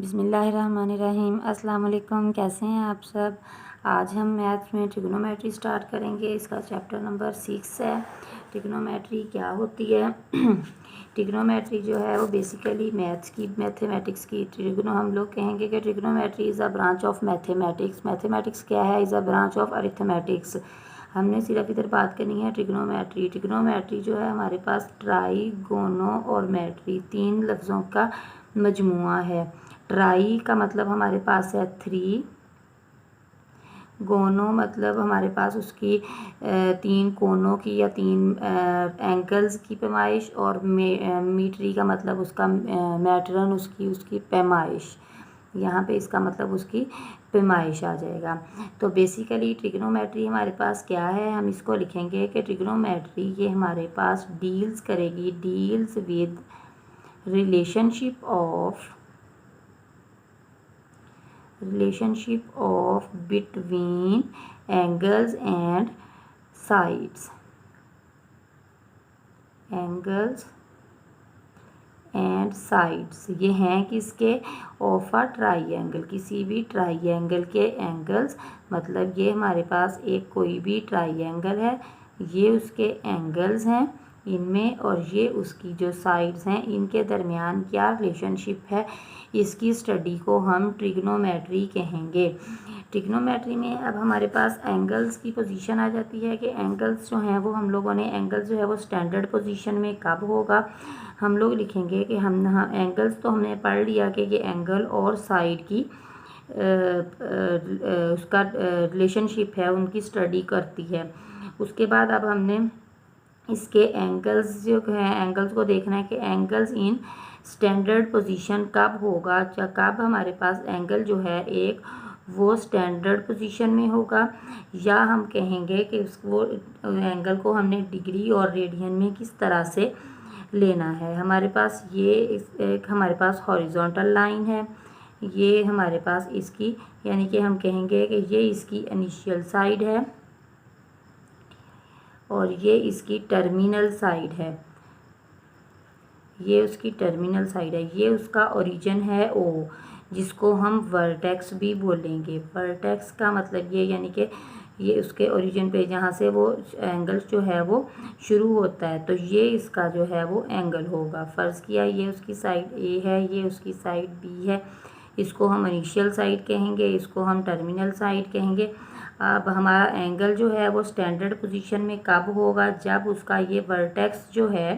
बिस्मिल्लाहिर्रहमानिर्रहीम। अस्सलाम वालेकुम। कैसे हैं आप सब। आज हम मैथ्स में ट्रिग्नोमेट्री स्टार्ट करेंगे। इसका चैप्टर नंबर 6 है। ट्रिग्नोमेट्री क्या होती है। ट्रिग्नोमेट्री जो है वो बेसिकली मैथमेटिक्स की ट्रिग्नो हम लोग कहेंगे कि trigonometry is a branch of mathematics. Mathematics क्या है, is a branch of arithmetics. हमने सिर्फ इधर बात करनी है ट्रिग्नोमेट्री। ट्रिग्नोमेट्री जो है हमारे पास ट्राइगोनो और मेट्री 3 लफ्ज़ों का मजमुआ है। ट्राई का मतलब हमारे पास है 3, गोनो मतलब हमारे पास उसकी 3 कोनों की या 3 एंगल्स की पैमाइश, और मीट्री का मतलब उसका मैट्रन उसकी पैमाइश। यहाँ पे इसका मतलब उसकी पैमाइश आ जाएगा। तो बेसिकली ट्रिग्नोमेट्री हमारे पास क्या है, हम इसको लिखेंगे कि ट्रिग्नोमेट्री ये हमारे पास deals with relationship of between angles and sides ये हैं किसके, ऑफ अ ट्राइंगल, किसी भी ट्राइंगल के एंगल्स। मतलब ये हमारे पास एक कोई भी ट्राइंगल है, ये उसके एंगल्स हैं इनमें, और ये उसकी जो साइड्स हैं इनके दरमियान क्या रिलेशनशिप है, इसकी स्टडी को हम ट्रिग्नोमेट्री कहेंगे। ट्रिग्नोमेट्री में अब हमारे पास एंगल्स की पोजीशन आ जाती है कि एंगल्स जो हैं वो हम लोगों ने एंगल्स जो है वो स्टैंडर्ड पोजीशन में कब होगा। हम लोग लिखेंगे कि हम एंगल्स तो हमने पढ़ लिया कि ये एंगल और साइड की उसका रिलेशनशिप है, उनकी स्टडी करती है। उसके बाद अब हमने इसके एंगल्स जो हैं, एंगल्स को देखना है कि एंगल्स इन स्टैंडर्ड पोजीशन कब होगा, या कब हमारे पास एंगल जो है एक वो स्टैंडर्ड पोजीशन में होगा, या हम कहेंगे कि उसको एंगल को हमने डिग्री और रेडियन में किस तरह से लेना है। हमारे पास ये एक हमारे पास हॉरिजॉन्टल लाइन है, ये हमारे पास इसकी यानी कि हम कहेंगे कि ये इसकी इनिशियल साइड है और ये इसकी टर्मिनल साइड है, ये उसकी टर्मिनल साइड है। ये उसका ओरिजिन है ओ, जिसको हम वर्टेक्स भी बोलेंगे। वर्टेक्स का मतलब ये यानी कि ये उसके ओरिजिन पे जहाँ से वो एंगल जो है वो शुरू होता है, तो ये इसका जो है वो एंगल होगा। फ़र्ज़ किया ये उसकी साइड ए है, ये उसकी साइड बी है, इसको हम इनिशियल साइड कहेंगे, इसको हम टर्मिनल साइड कहेंगे। अब हमारा एंगल जो है वो स्टैंडर्ड पोजीशन में कब होगा, जब उसका ये वर्टेक्स जो है,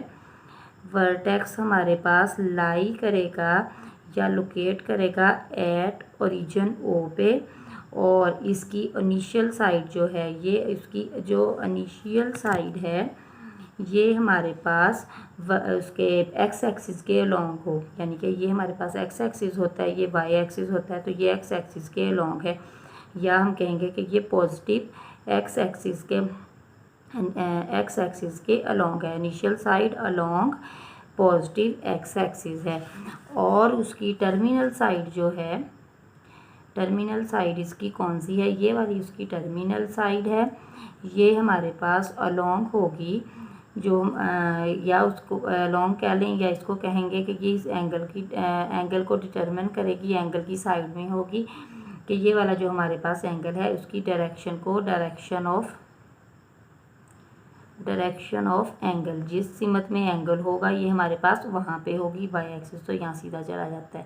वर्टेक्स हमारे पास लाई करेगा या लोकेट करेगा एट ओरिजिन ओ पे, और इसकी इनिशियल साइड जो है, ये इसकी जो इनिशियल साइड है ये हमारे पास उसके एक्स एक्सिस के अलोंग हो, यानी कि ये हमारे पास एक्स एक्सिस होता है, ये वाई एक्सिस होता है, तो ये एक्स एक्सिस के अलोंग है, या हम कहेंगे कि ये पॉजिटिव एक्स एक्सिस के अलोंग है। Initial side along positive x axis है, और उसकी टर्मिनल साइड जो है, टर्मिनल साइड इसकी कौन सी है, ये वाली उसकी टर्मिनल साइड है। ये हमारे पास अलोंग होगी, जो या उसको लॉन्ग कह लें, या इसको कहेंगे कि ये इस एंगल को डिटरमिन करेगी, एंगल की साइड में होगी कि ये वाला जो हमारे पास एंगल है उसकी डायरेक्शन को डायरेक्शन ऑफ एंगल, जिस सिमत में एंगल होगा ये हमारे पास वहाँ पे होगी वाई एक्सिस, तो यहाँ सीधा चला जाता है।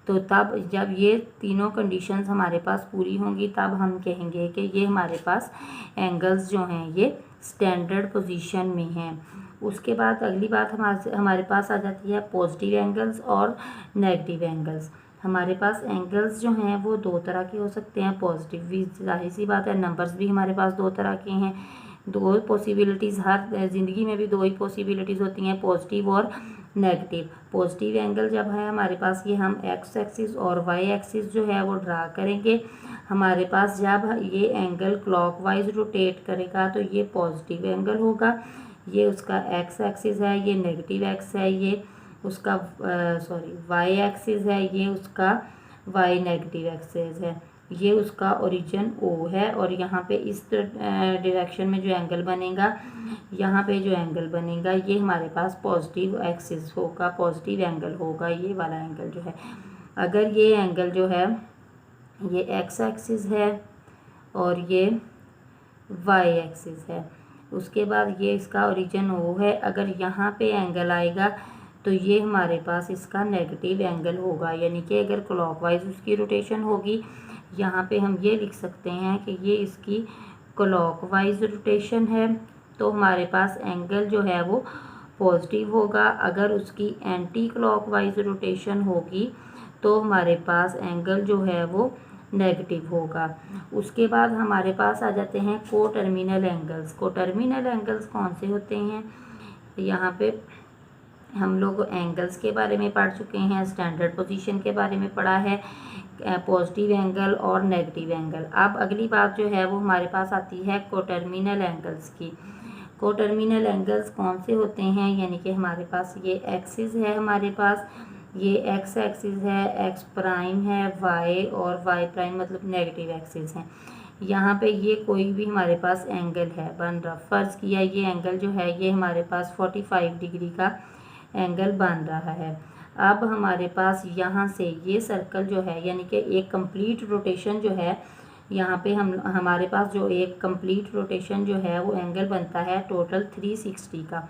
तो तब जब ये तीनों कंडीशंस हमारे पास पूरी होंगी तब हम कहेंगे कि ये हमारे पास एंगल्स जो हैं ये स्टैंडर्ड पोजीशन में हैं। उसके बाद अगली बात हमारे पास आ जाती है पॉजिटिव एंगल्स और नेगेटिव एंगल्स। हमारे पास एंगल्स जो हैं वो 2 तरह के हो सकते हैं। पॉजिटिव भी जाहिर सी बात है, नंबर्स भी हमारे पास 2 तरह के हैं। 2 पॉसिबिलिटीज़, हर ज़िंदगी में भी 2 ही पॉसिबिलिटीज़ होती हैं, पॉजिटिव और नेगेटिव। पॉजिटिव एंगल जब है हमारे पास, ये हम एक्स एक्सिस और वाई एक्सिस जो है वो ड्रा करेंगे। हमारे पास जब ये एंगल क्लॉकवाइज रोटेट करेगा तो ये पॉजिटिव एंगल होगा, ये उसका एक्स एक्सिस है, ये नेगेटिव एक्स है, ये उसका वाई एक्सिस है, ये उसका वाई नेगेटिव एक्सिस है, ये उसका ओरिजिन ओ है। और यहाँ पे इस डायरेक्शन में जो एंगल बनेगा, यहाँ पे जो एंगल बनेगा ये हमारे पास पॉजिटिव एक्सिस होगा, पॉजिटिव एंगल होगा, ये वाला एंगल जो है। अगर ये एंगल जो है ये एक्स एक्सिस है और ये वाई एक्सिस है, उसके बाद ये इसका ओरिजिन ओ है, अगर यहाँ पे एंगल आएगा तो ये हमारे पास इसका नेगेटिव एंगल होगा, यानी कि अगर क्लॉकवाइज उसकी रोटेशन होगी, यहाँ पे हम ये लिख सकते हैं कि ये इसकी क्लॉकवाइज रोटेशन है, तो हमारे पास एंगल जो है वो पॉजिटिव होगा। अगर उसकी एंटी क्लॉकवाइज रोटेशन होगी तो हमारे पास एंगल जो है वो नेगेटिव होगा। उसके बाद हमारे पास आ जाते हैं को टर्मिनल एंगल्स। को टर्मिनल एंगल्स कौन से होते हैं? यहाँ पे हम लोग एंगल्स के बारे में पढ़ चुके हैं, स्टैंडर्ड पोजीशन के बारे में पढ़ा है, पॉजिटिव एंगल और नेगेटिव एंगल। अब अगली बात जो है वो हमारे पास आती है कोटर्मिनल एंगल्स की। कोटर्मिनल एंगल्स कौन से होते हैं? यानी कि हमारे पास ये एक्सिस है, हमारे पास ये एक्स एक्सिस है, एक्स प्राइम है, वाई और वाई प्राइम मतलब नेगेटिव एक्सिस है। यहाँ पे ये कोई भी हमारे पास एंगल है बन रहा, फ़र्ज़ किया ये एंगल जो है ये हमारे पास 45 डिग्री का एंगल बन रहा है। अब हमारे पास यहाँ से ये सर्कल जो है, यानी कि एक कंप्लीट रोटेशन जो है, यहाँ पे हमारे पास जो एक कंप्लीट रोटेशन जो है वो एंगल बनता है टोटल 360 का,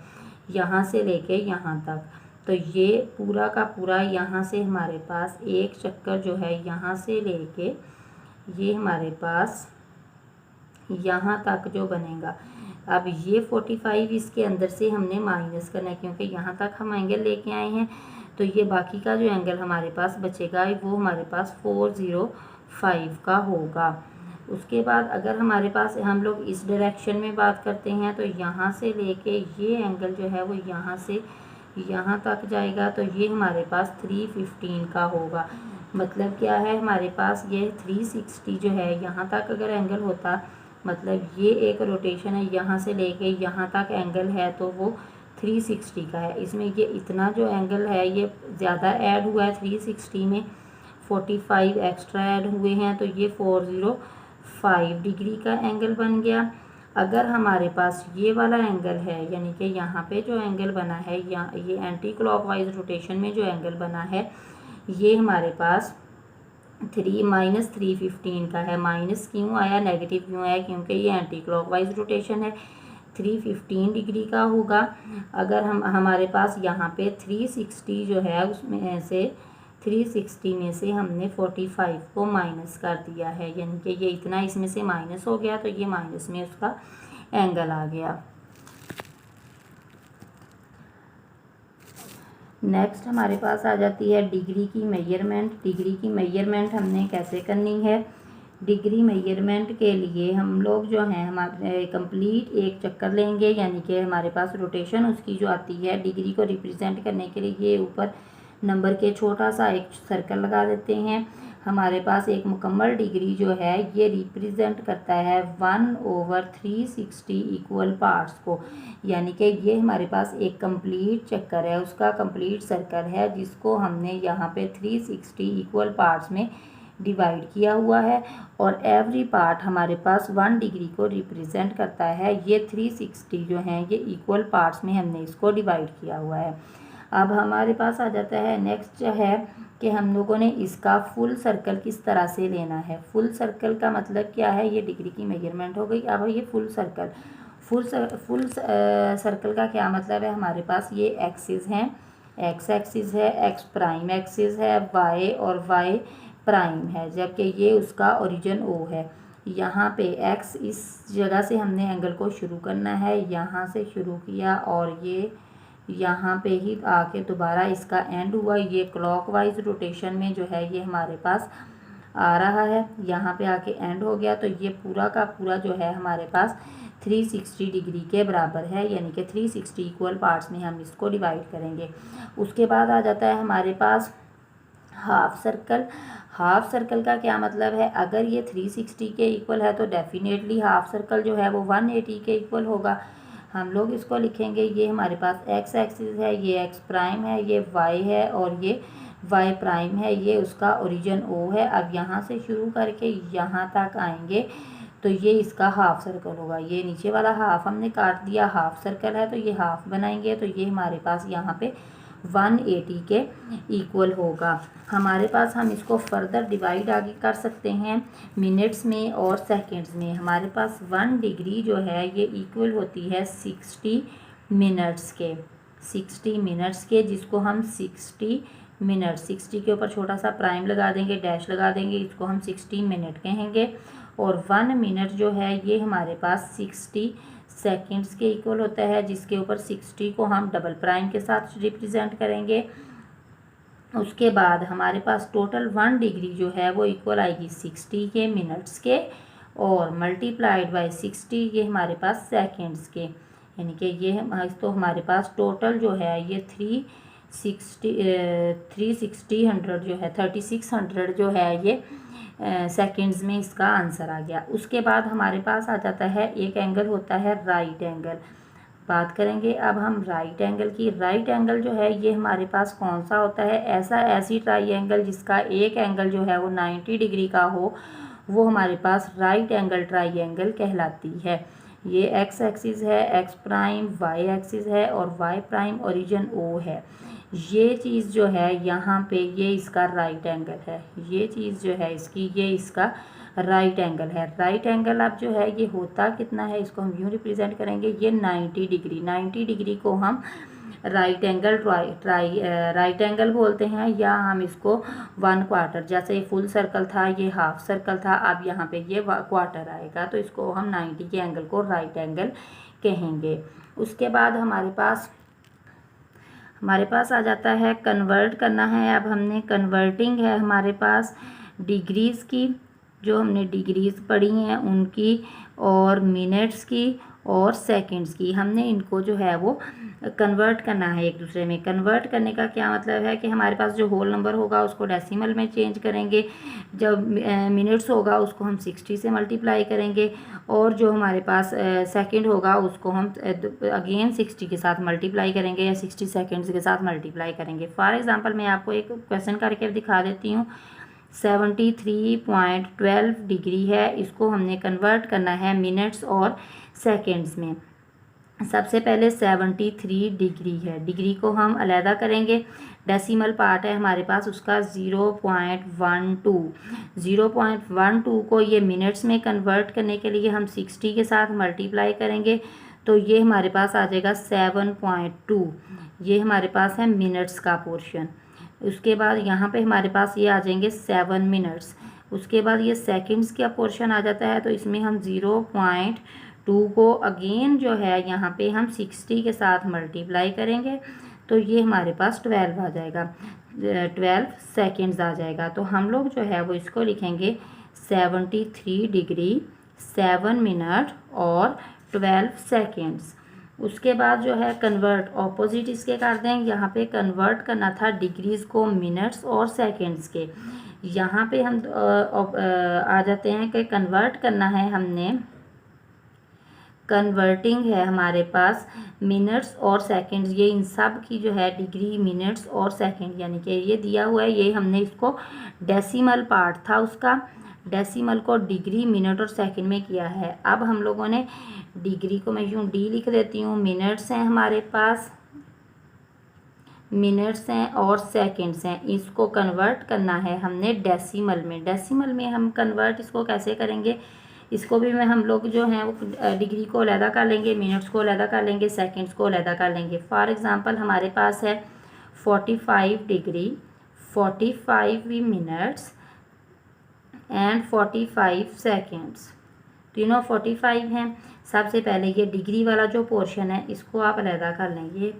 यहाँ से लेके यहाँ तक। तो ये पूरा का पूरा यहाँ से हमारे पास एक चक्कर जो है यहाँ से लेके ये हमारे पास यहाँ तक जो बनेगा। अब ये 45 इसके अंदर से हमने माइनस करना है, क्योंकि यहाँ तक हम एंगल लेके आए हैं, तो ये बाकी का जो एंगल हमारे पास बचेगा वो हमारे पास 405 का होगा। उसके बाद अगर हमारे पास हम लोग इस डायरेक्शन में बात करते हैं तो यहाँ से लेके ये एंगल जो है वो यहाँ से यहाँ तक जाएगा, तो ये हमारे पास 315 का होगा। मतलब क्या है, हमारे पास ये 360 जो है यहाँ तक अगर एंगल होता, मतलब ये एक रोटेशन है यहाँ से लेके यहाँ तक एंगल है तो वो 360 का है। इसमें ये इतना जो एंगल है ये ज़्यादा ऐड हुआ है 360 में, 45 एक्स्ट्रा ऐड हुए हैं, तो ये 405 डिग्री का एंगल बन गया। अगर हमारे पास ये वाला एंगल है, यानी कि यहाँ पे जो एंगल बना है, यहाँ ये एंटी क्लॉकवाइज रोटेशन में जो एंगल बना है ये हमारे पास -315 का है। माइनस क्यों आया, नेगेटिव क्यों आया? क्योंकि ये एंटी क्लॉकवाइज रोटेशन है, 315 डिग्री का होगा। अगर हमारे पास यहाँ पे 360 जो है उसमें से 360 में से हमने 45 को माइनस कर दिया है, यानी कि ये इतना इसमें से माइनस हो गया, तो ये माइनस में उसका एंगल आ गया। नेक्स्ट हमारे पास आ जाती है डिग्री की मेजरमेंट। डिग्री की मेजरमेंट हमने कैसे करनी है? डिग्री मेजरमेंट के लिए हम लोग जो हैं हमारे कंप्लीट एक चक्कर लेंगे, यानी कि हमारे पास रोटेशन उसकी जो आती है डिग्री को रिप्रेजेंट करने के लिए ये ऊपर नंबर के छोटा सा एक सर्कल लगा देते हैं। हमारे पास एक मुकम्मल डिग्री जो है ये रिप्रेजेंट करता है 1/360 इक्वल पार्ट्स को, यानी कि ये हमारे पास एक कंप्लीट चक्कर है, उसका कंप्लीट सर्कल है जिसको हमने यहाँ पे 360 इक्वल पार्ट्स में डिवाइड किया हुआ है, और एवरी पार्ट हमारे पास 1 डिग्री को रिप्रेजेंट करता है। ये 360 जो हैं ये इक्वल पार्ट्स में हमने इसको डिवाइड किया हुआ है। अब हमारे पास आ जाता है नेक्स्ट है कि हम लोगों ने इसका फुल सर्कल किस तरह से लेना है। फुल सर्कल का मतलब क्या है? ये डिग्री की मेजरमेंट हो गई। अब ये फुल सर्कल का क्या मतलब है? हमारे पास ये एक्सिस हैं, एक्स एक्सिस है, एक्स प्राइम एक्सिस है, वाई और वाई प्राइम है, जबकि ये उसका ओरिजिन ओ है। यहाँ पे एक्स इस जगह से हमने एंगल को शुरू करना है, यहाँ से शुरू किया और ये यहाँ पे ही आके दोबारा इसका एंड हुआ। ये क्लॉकवाइज रोटेशन में जो है ये हमारे पास आ रहा है, यहाँ पे आके एंड हो गया, तो ये पूरा का पूरा जो है हमारे पास 360 डिग्री के बराबर है, यानी कि 360 इक्वल पार्ट्स में हम इसको डिवाइड करेंगे। उसके बाद आ जाता है हमारे पास हाफ सर्कल। हाफ सर्कल का क्या मतलब है? अगर ये 360 के इक्वल है तो डेफिनेटली हाफ सर्कल जो है वो 180 के इक्वल होगा। हम लोग इसको लिखेंगे, ये हमारे पास एक्स एक्सिस है, ये एक्स प्राइम है, ये वाई है और ये वाई प्राइम है, ये उसका ओरिजिन ओ है। अब यहाँ से शुरू करके यहाँ तक आएंगे तो ये इसका हाफ सर्कल होगा। ये नीचे वाला हाफ हमने काट दिया, हाफ सर्कल है तो ये हाफ बनाएंगे, तो ये हमारे पास यहाँ पे 180 के इक्वल होगा। हमारे पास हम इसको फर्दर डिवाइड आगे कर सकते हैं मिनट्स में और सेकंड्स में। हमारे पास 1 डिग्री जो है ये इक्वल होती है 60 मिनट्स के, 60 मिनट्स के, जिसको हम 60 मिनट, 60 के ऊपर छोटा सा प्राइम लगा देंगे, डैश लगा देंगे, इसको हम 60 मिनट कहेंगे। और 1 मिनट जो है ये हमारे पास 60 सेकंड्स के इक्वल होता है, जिसके ऊपर 60 को हम डबल प्राइम के साथ रिप्रेजेंट करेंगे। उसके बाद हमारे पास टोटल 1 डिग्री जो है वो इक्वल आएगी 60 के मिनट्स के, और मल्टीप्लाइड बाय 60 ये हमारे पास सेकंड्स के, यानी कि ये तो हमारे पास टोटल जो है ये 3600 जो है 3600 जो है ये सेकंड्स में इसका आंसर आ गया। उसके बाद हमारे पास आ जाता है एक एंगल होता है राइट एंगल। बात करेंगे अब हम राइट एंगल की। राइट एंगल जो है ये हमारे पास कौन सा होता है? ऐसी ट्राइंगल जिसका एक एंगल जो है वो 90 डिग्री का हो, वो हमारे पास राइट एंगल ट्राइंगल कहलाती है। ये एक्स एक्सिस है, एक्स प्राइम, वाई एक्सिस है और वाई प्राइम ओरिजिन ओ है। ये चीज़ जो है यहाँ पे ये इसका राइट एंगल है, ये चीज़ जो है इसकी ये इसका राइट एंगल है। राइट एंगल अब जो है ये होता कितना है, इसको हम यूँ रिप्रेजेंट करेंगे, ये 90 डिग्री। 90 डिग्री को हम राइट एंगल बोलते हैं, या हम इसको 1/4, जैसे फुल सर्कल था ये हाफ सर्कल था, अब यहाँ पे ये क्वार्टर आएगा, तो इसको हम 90 के एंगल को राइट एंगल कहेंगे। उसके बाद हमारे पास आ जाता है कन्वर्ट करना है। अब हमने कन्वर्टिंग है हमारे पास डिग्रीज़ की, जो हमने डिग्रीज़ पढ़ी हैं उनकी, और मिनट्स की और सेकंड्स की, हमने इनको जो है वो कन्वर्ट करना है एक दूसरे में। कन्वर्ट करने का क्या मतलब है कि हमारे पास जो होल नंबर होगा उसको डेसिमल में चेंज करेंगे, जब मिनट्स होगा उसको हम 60 से मल्टीप्लाई करेंगे, और जो हमारे पास सेकंड होगा उसको हम अगेन 60 के साथ मल्टीप्लाई करेंगे, या 60 सेकंड्स के साथ मल्टीप्लाई करेंगे। फॉर एग्जांपल मैं आपको एक क्वेश्चन करके दिखा देती हूँ। 73.12 डिग्री है, इसको हमने कन्वर्ट करना है मिनट्स और सेकंड्स में। सबसे पहले 73 डिग्री है, डिग्री को हम अलहदा करेंगे, डेसिमल पार्ट है हमारे पास उसका 0.12। 0.12 को ये मिनट्स में कन्वर्ट करने के लिए हम 60 के साथ मल्टीप्लाई करेंगे, तो ये हमारे पास आ जाएगा 7.2। ये हमारे पास है मिनट्स का पोर्शन। उसके बाद यहाँ पे हमारे पास ये आ जाएंगे 7 मिनट्स। उसके बाद ये सेकंड्स का पोर्शन आ जाता है, तो इसमें हम 0.2 को अगेन जो है यहाँ पे हम 60 के साथ मल्टीप्लाई करेंगे, तो ये हमारे पास 12 आ जाएगा, 12 सेकंड्स आ जाएगा। तो हम लोग जो है वो इसको लिखेंगे 73 डिग्री 7 मिनट और 12 सेकंड्स। उसके बाद जो है कन्वर्ट ऑपोजिट इसके कर दें, यहाँ पे कन्वर्ट करना था डिग्रीज़ को मिनट्स और सेकंड्स के। यहाँ पे हम आ जाते हैं कि कन्वर्ट करना है हमने, कन्वर्टिंग है हमारे पास मिनट्स और सेकंड्स, ये इन सब की जो है डिग्री मिनट्स और सेकंड, यानी कि ये दिया हुआ है, ये हमने इसको डेसिमल पार्ट था उसका, डेसिमल को डिग्री मिनट और सेकंड में किया है। अब हम लोगों ने डिग्री को मैं यूँ डी लिख देती हूँ, मिनट्स हैं हमारे पास, मिनट्स हैं और सेकंड्स हैं, इसको कन्वर्ट करना है हमने डेसिमल में। डेसिमल में हम कन्वर्ट इसको कैसे करेंगे, इसको भी मैं हम लोग जो हैं वो डिग्री को अलहदा कर लेंगे, मिनट्स को अलहदा कर लेंगे, सेकंड्स को अलहदा कर लेंगे। फॉर एग्जांपल हमारे पास है 45 डिग्री 45 मिनट्स एंड 45 सेकंड्स, तीनों 45 हैं। सबसे पहले ये डिग्री वाला जो पोर्शन है इसको आप अलहदा कर लेंगे।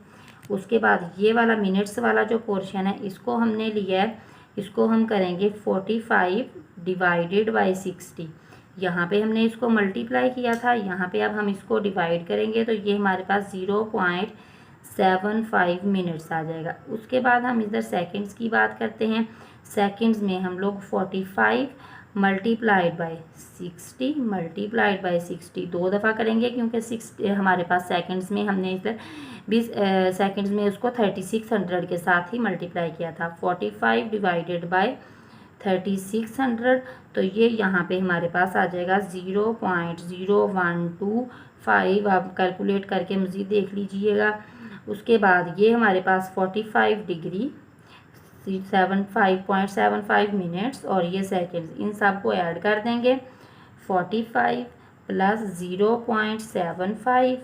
उसके बाद ये वाला मिनट्स वाला जो पोर्शन है इसको हमने लिया है, इसको हम करेंगे 45 डिवाइडेड बाई 60। यहाँ पे हमने इसको मल्टीप्लाई किया था, यहाँ पे अब हम इसको डिवाइड करेंगे, तो ये हमारे पास 0.75 मिनट्स आ जाएगा। उसके बाद हम इधर सेकंड्स की बात करते हैं। सेकंड्स में हम लोग 45 मल्टीप्लाइड बाई 60 दो दफ़ा करेंगे, क्योंकि 60 हमारे पास सेकंड्स में हमने इधर 20 सेकंड्स में उसको 3600 के साथ ही मल्टीप्लाई किया था। 45 डिवाइडेड बाई 3600, तो ये यहाँ पे हमारे पास आ जाएगा 0.0125। आप कैलकुलेट करके मज़ीद देख लीजिएगा। उसके बाद ये हमारे पास 45 डिग्री 5.75 मिनट्स और ये सेकेंड्स, इन सब को ऐड कर देंगे। 45 प्लस 0.75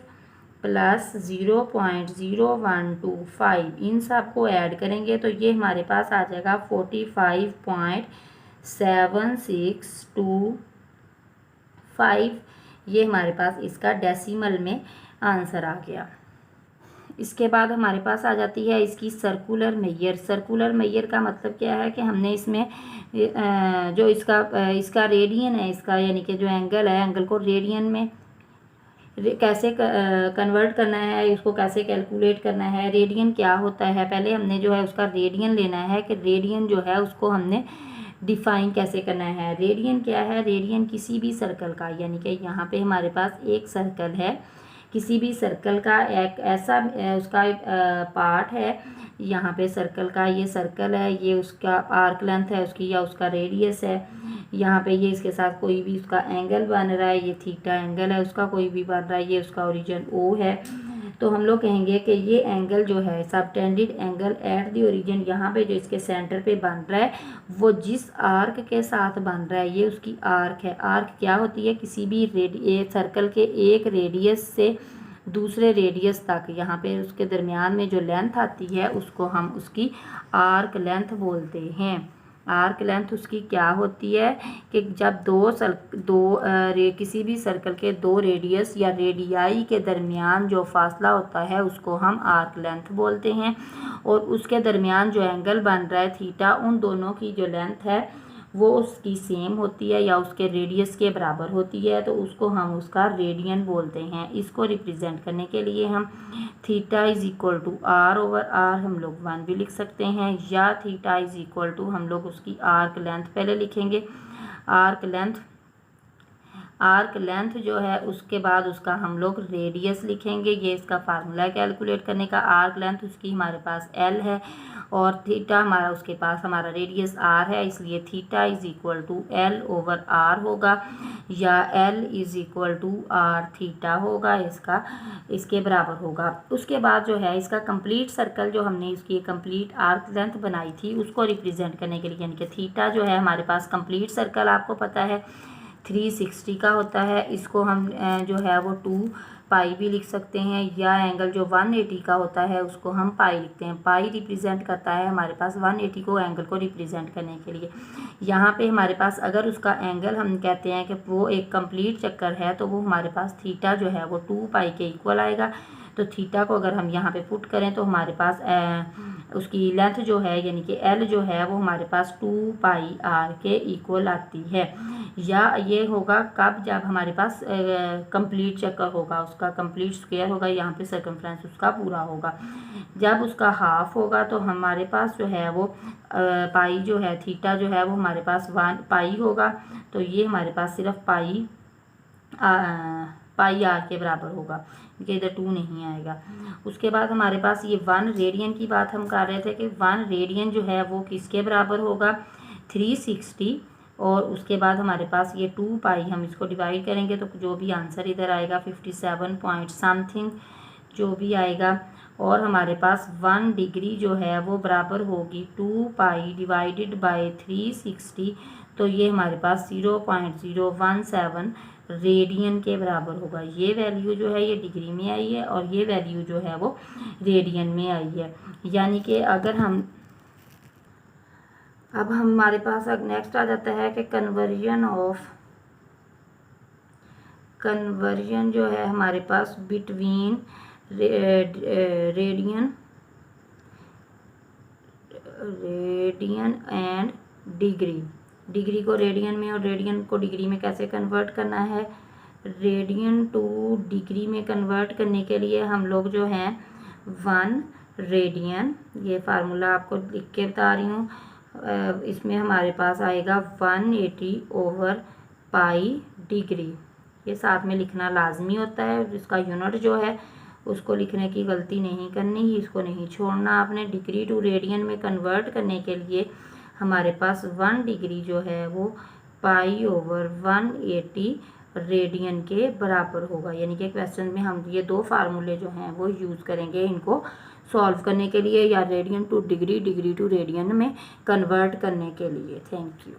प्लस 0.0125, इन सब को ऐड करेंगे तो ये हमारे पास आ जाएगा 45.7625। ये हमारे पास इसका डेसिमल में आंसर आ गया। इसके बाद हमारे पास आ जाती है इसकी सर्कुलर मेजर। सर्कुलर मेजर का मतलब क्या है कि हमने इसमें जो इसका रेडियन है, इसका यानी कि जो एंगल है, एंगल को रेडियन में कैसे कन्वर्ट करना है, इसको कैसे कैलकुलेट करना है। रेडियन क्या होता है, पहले हमने जो है उसका रेडियन लेना है कि रेडियन जो है उसको हमने डिफाइन कैसे करना है। रेडियन क्या है, रेडियन किसी भी सर्कल का, यानी कि यहाँ पे हमारे पास एक सर्कल है, किसी भी सर्कल का एक ऐसा उसका पार्ट है, यहाँ पे सर्कल का ये सर्कल है, ये उसका आर्क लेंथ है उसकी या उसका रेडियस है, यहाँ पे ये इसके साथ कोई भी उसका एंगल बन रहा है, ये थीटा एंगल है उसका कोई भी बन रहा है, ये उसका ओरिजिन ओ है। तो हम लोग कहेंगे कि ये एंगल जो है subtended angle at the origin, यहाँ पे जो इसके सेंटर पे बन रहा है वो जिस आर्क के साथ बन रहा है ये उसकी आर्क है। आर्क क्या होती है, किसी भी सर्कल के एक रेडियस से दूसरे रेडियस तक यहाँ पे उसके दरमियान में जो लेंथ आती है उसको हम उसकी आर्क लेंथ बोलते हैं। आर्क लेंथ उसकी क्या होती है कि जब किसी भी सर्कल के दो रेडियस या रेडियाई के दरमियान जो फासला होता है उसको हम आर्क लेंथ बोलते हैं, और उसके दरमियान जो एंगल बन रहा है थीटा, उन दोनों की जो लेंथ है वो उसकी सेम होती है या उसके रेडियस के बराबर होती है, तो उसको हम उसका रेडियन बोलते हैं। इसको रिप्रेजेंट करने के लिए हम theta is equal to r over r हम लोग 1 भी लिख सकते हैं, या थीटा इज इक्वल टू हम लोग उसकी आर्क लेंथ पहले लिखेंगे। आर्क लेंथ जो है उसके बाद उसका हम लोग रेडियस लिखेंगे। ये इसका फार्मूला है कैलकुलेट करने का। आर्क लेंथ उसकी हमारे पास एल है और थीटा हमारा उसके पास हमारा रेडियस आर है, इसलिए theta is equal to l over r होगा, या l is equal to r theta होगा, इसके बराबर होगा। उसके बाद जो है इसका कंप्लीट सर्कल जो हमने इसकी कंप्लीट आर्क लेंथ बनाई थी उसको रिप्रेजेंट करने के लिए, यानी कि थीटा जो है हमारे पास कंप्लीट सर्कल आपको पता है 360 का होता है, इसको हम जो है वो 2 पाई भी लिख सकते हैं, या एंगल जो 180 का होता है उसको हम पाई लिखते हैं। पाई रिप्रेजेंट करता है हमारे पास 180 को एंगल को रिप्रेजेंट करने के लिए। यहाँ पे हमारे पास अगर उसका एंगल हम कहते हैं कि वो एक कंप्लीट चक्कर है तो वो हमारे पास थीटा जो है वो 2 पाई के इक्वल आएगा। तो थीटा को अगर हम यहाँ पे पुट करें तो हमारे पास उसकी लेंथ जो है यानी कि एल जो है वो हमारे पास 2 पाई आर के इक्वल आती है। या ये होगा कब, जब हमारे पास कंप्लीट चक्कर होगा, उसका कंप्लीट स्क्वायर होगा, यहाँ पे सर्कमफ्रेंस उसका पूरा होगा। जब उसका हाफ होगा तो हमारे पास जो है वो पाई जो है थीटा जो है वो हमारे पास 1 पाई होगा, तो ये हमारे पास सिर्फ पाई आर के बराबर होगा, कि इधर 2 नहीं आएगा। उसके बाद हमारे पास ये 1 रेडियन की बात हम कर रहे थे कि 1 रेडियन जो है वो किसके बराबर होगा, 360, और उसके बाद हमारे पास ये 2 पाई, हम इसको डिवाइड करेंगे तो जो भी आंसर इधर आएगा 57 पॉइंट समथिंग जो भी आएगा, और हमारे पास 1 डिग्री जो है वो बराबर होगी 2 पाई डिवाइडेड बाय 360, तो ये हमारे पास 0.017 रेडियन के बराबर होगा। ये वैल्यू जो है ये डिग्री में आई है और ये वैल्यू जो है वो रेडियन में आई है। यानी कि अगर हम अब हमारे पास नेक्स्ट आ जाता है कि कन्वर्जन जो है हमारे पास बिटवीन रेडियन एंड डिग्री को रेडियन में और रेडियन को डिग्री में कैसे कन्वर्ट करना है। रेडियन टू डिग्री में कन्वर्ट करने के लिए हम लोग जो हैं 1 रेडियन, ये फार्मूला आपको लिख के बता रही हूँ, इसमें हमारे पास आएगा 180 ओवर पाई डिग्री, ये साथ में लिखना लाजमी होता है। इसका यूनिट जो है उसको लिखने की गलती नहीं करनी, इसको नहीं छोड़ना आपने। डिग्री टू रेडियन में कन्वर्ट करने के लिए हमारे पास 1 डिग्री जो है वो पाई ओवर 180 रेडियन के बराबर होगा। यानी कि क्वेश्चन में हम ये दो फार्मूले जो हैं वो यूज़ करेंगे इनको सॉल्व करने के लिए, या radian to degree, degree to radian में कन्वर्ट करने के लिए। Thank you.